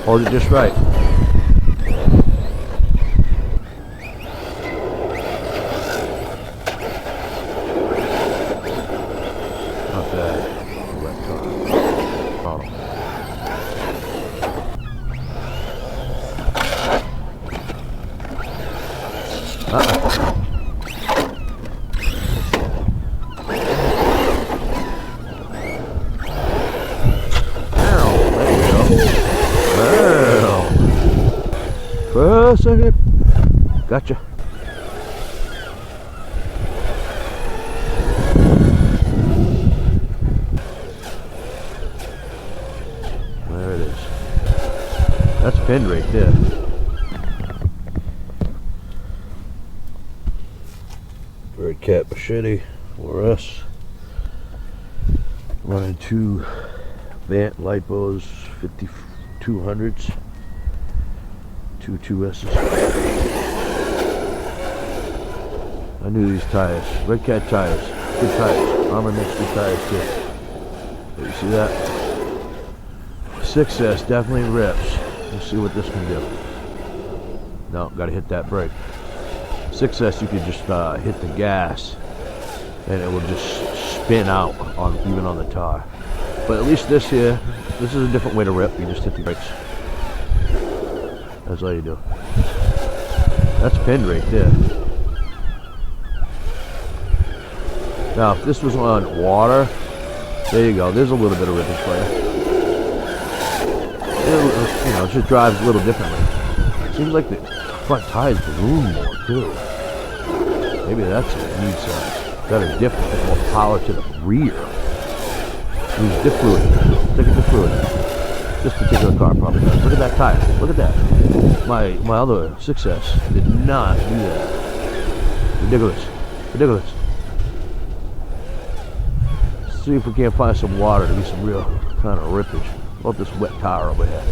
Hold it just right. Not bad. Wet car. Bottom. For a second. Gotcha. There it is. That's pinned right there. Redcat Mechete for us. Running two Vant Lipos 5200s. Two 2S's. I knew these tires. Redcat tires. Good tires. Arrma makes good tires too. But you see that? 6S definitely rips. Let's see what this can do. No, gotta hit that brake. 6S you could just hit the gas and it will just spin out on even on the tire. But at least this here, this is a different way to rip. You just hit the brakes. That's all you do. That's pinned right there. Now, if this was on water, there you go. There's a little bit of rippage for you. You know, it just drives a little differently. Seems like the front tires balloon more too. Maybe that's it. It needs better diff with more power to the rear. Use diff fluid. Take a diff fluid. This particular car probably does. Look at that tire. Look at that. My other 6S did not do that. Ridiculous. Ridiculous. Let's see if we can't find some water to be some real kind of rippage. What about this wet tire over here?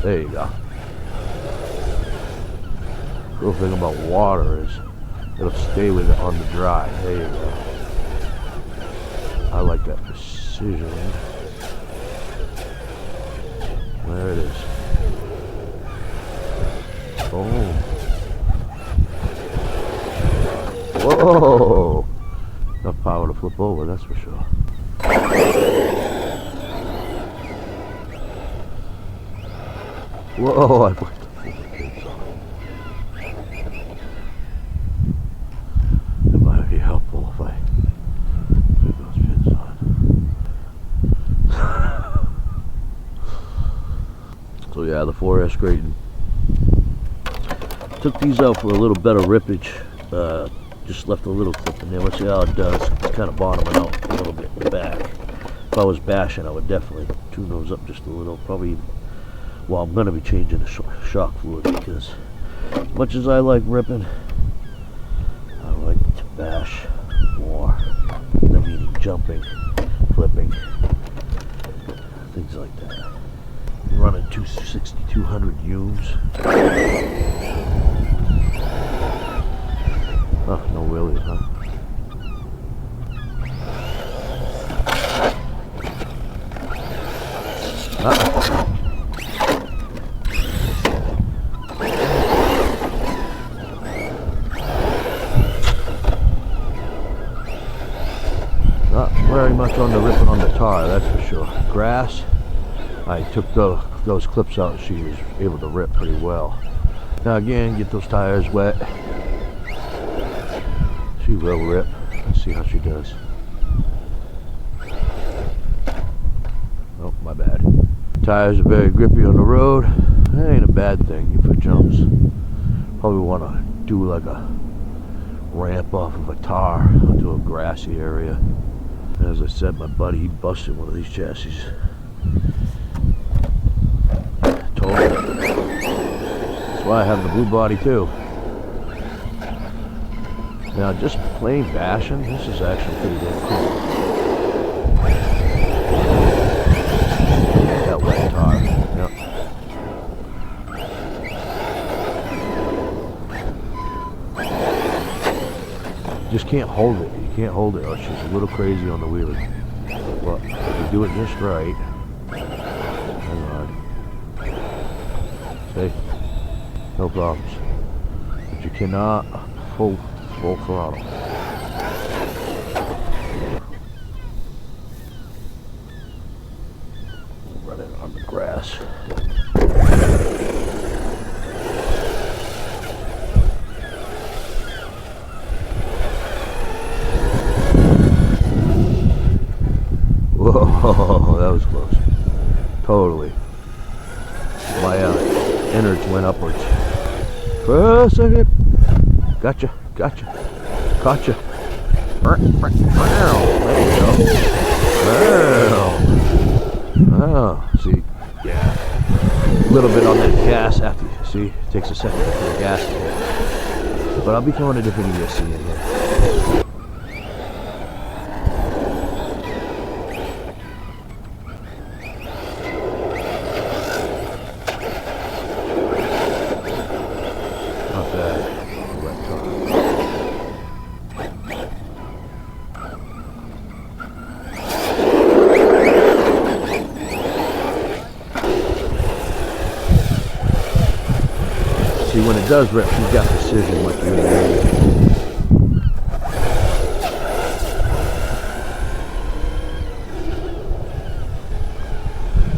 There you go. The cool thing about water is it'll stay with it on the dry. There you go. I like that precision. There it is. Boom. Whoa! Enough power to flip over, that's for sure. Whoa! I put the pins on. It might be helpful if I put those pins on. So yeah, the 4S Kraton. Took these out for a little better rippage. Just left a little clip in there. Let's see how it does. It's kind of bottoming out a little bit in the back. If I was bashing, I would definitely tune those up just a little. Probably, well, I'm going to be changing the shock fluid because as much as I like ripping, I like to bash more. That meaning jumping, flipping, things like that. I'm running 6200 U's. Oh, no wheelies, huh? Not very much on the ripping on the tire, that's for sure. Grass, I took those clips out. She was able to rip pretty well. Now again, get those tires wet. She will rip. Let's see how she does. Oh, my bad. Tires are very grippy on the road. That ain't a bad thing for jumps. Probably want to do like a ramp off of a tar onto a grassy area. As I said, my buddy, he busted one of these chassis. Totally. That's why I have the blue body too. Now, just plain bashing, this is actually pretty damn cool. That wet tar. Yep. Just can't hold it. You can't hold it, or she's a little crazy on the wheelie. But if you do it just right, See? No problems. But you cannot full throttle. Run it on the grass. Whoa, that was close. Totally. My innards went upwards. For a second. Gotcha. Caught you. There you go. Oh, see, yeah. A little bit on that gas after, see, it takes a second to put the gas in here. But I'll be throwing a different ESC in here. See, when it does rip, you've got precision like you need.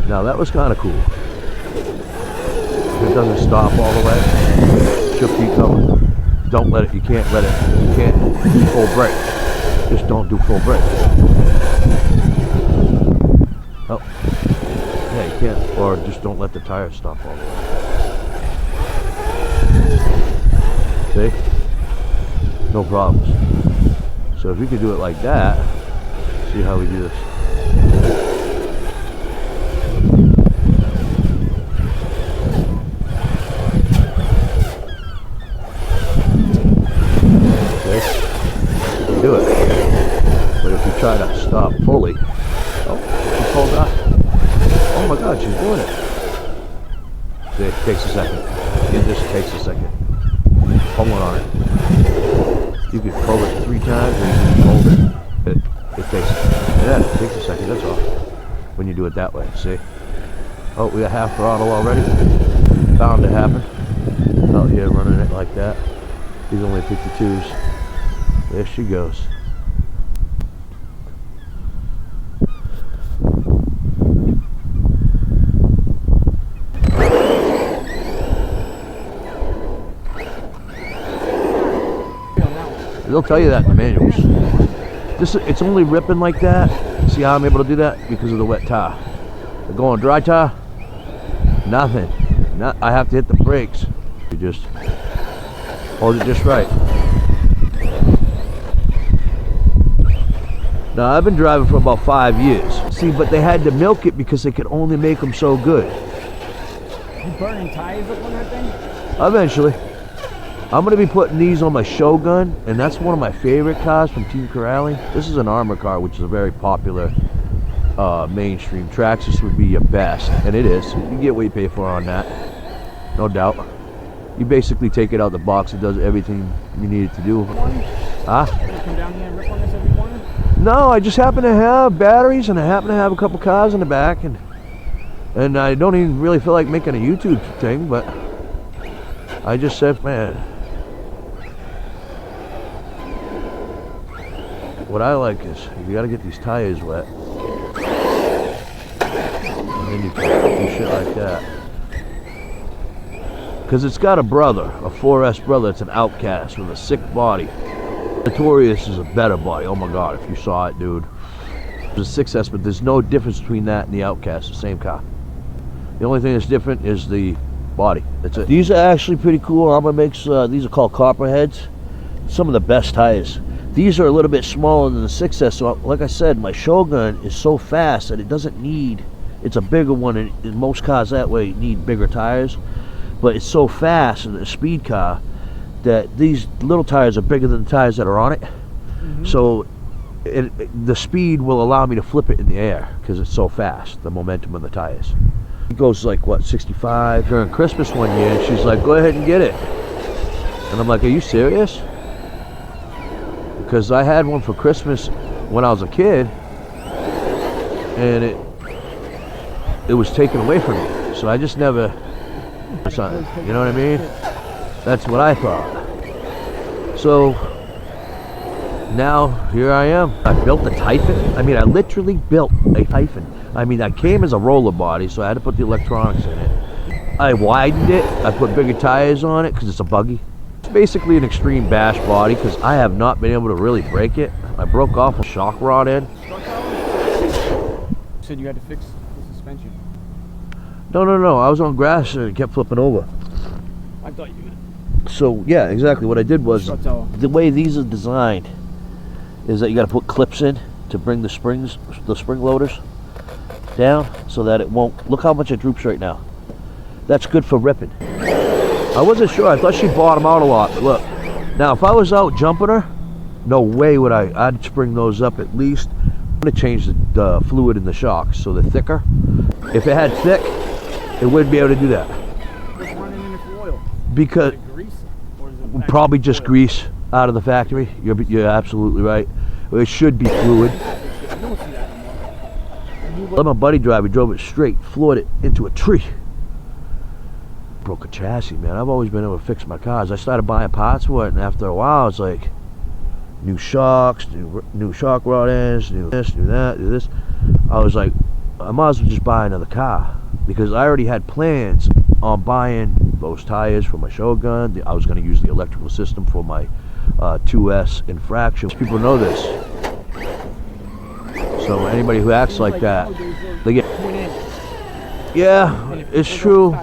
Now that was kind of cool. If it doesn't stop all the way, she'll keep going. Don't let it, you can't do full brake. Just don't do full brake. Oh, yeah, you can't, or just don't let the tires stop all the way. See? No problems. So if you could do it like that, see how we do this. Okay? Do it. But if you try to stop fully, oh, she pulled out. Oh my God, she's doing it. See, it takes a second. It just takes a second. Pulling on it. You can pull it 3 times and you can hold it. It takes a second, that's all. When you do it that way, see? Oh, we got half throttle already. Bound to happen. Out here running it like that. These only 52s. There she goes. They'll tell you that in the manuals. It's only ripping like that. See how I'm able to do that? Because of the wet tire. They're going dry tire, nothing. I have to hit the brakes. You just hold it just right. Now I've been driving for about 5 years. See, but they had to milk it because they could only make them so good. You burning tires up on that thing? Eventually. I'm going to be putting these on my Shogun, and that's one of my favorite cars from Team Corrali. This is an Arrma car, which is a very popular mainstream. Traxxas would be your best, and it is. You get what you pay for on that, no doubt. You basically take it out the box. It does everything you need it to do. Huh? You come down here and rip on this every morning? No, I just happen to have batteries, and I happen to have a couple cars in the back, and I don't even really feel like making a YouTube thing, but I just said, man, what I like is you got to get these tires wet, and then you can do shit like that. Because it's got a brother, a 4S brother. It's an Outcast with a sick body. Notorious is a better body. Oh my God, if you saw it, dude. It's a 6S, but there's no difference between that and the Outcast. The same car. The only thing that's different is the body. That's it. These are actually pretty cool. Arrma makes these are called Copperheads. Some of the best tires. These are a little bit smaller than the 6S, so like I said, my Shogun is so fast that it doesn't need, it's a bigger one, and most cars that way need bigger tires, but it's so fast in a speed car that these little tires are bigger than the tires that are on it. So the speed will allow me to flip it in the air because it's so fast, the momentum of the tires. It goes like, what, 65? During Christmas one year, and she's like, go ahead and get it. And I'm like, are you serious? Because I had one for Christmas when I was a kid, and it was taken away from me. So I just never something. You know what I mean? That's what I thought. So now here I am. I built a Typhon. I mean, I literally built a Typhon. I mean, I came as a roller body, so I had to put the electronics in it. I widened it. I put bigger tires on it because it's a buggy. It's basically an extreme bash body because I have not been able to really break it. I broke off a shock rod end. You said you had to fix the suspension. No. I was on grass and it kept flipping over. I thought you meant. So yeah, exactly. What I did was, the way these are designed is that you got to put clips in to bring the spring loaders down so that it won't. Look how much it droops right now. That's good for ripping. I wasn't sure. I thought she'd bottom out a lot. But look, now if I was out jumping her, no way would I'd spring those up at least. I'm gonna change the fluid in the shocks so they're thicker. If it had thick, it wouldn't be able to do that. What's running in it for oil? Because Grease? Or is it probably just oil? grease out of the factory. You're absolutely right. It should be fluid. You don't see that anymore. Let my buddy drive. He drove it straight, floored it into a tree. Broke a chassis, man. I've always been able to fix my cars. I started buying parts for it, and after a while, it's like new shocks, new shock rod ends, new this, new that, new this. I was like, I might as well just buy another car because I already had plans on buying those tires for my Shogun. I was going to use the electrical system for my 2S infraction. People know this. So anybody who acts like that, they get. Yeah, it's true.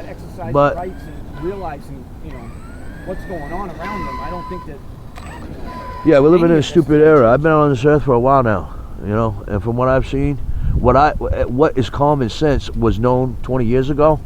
But rights and realizing, what's going on around them, I don't think that. Yeah, we're living in a stupid era. I've been on this earth for a while now, and from what I've seen, what is common sense was known 20 years ago.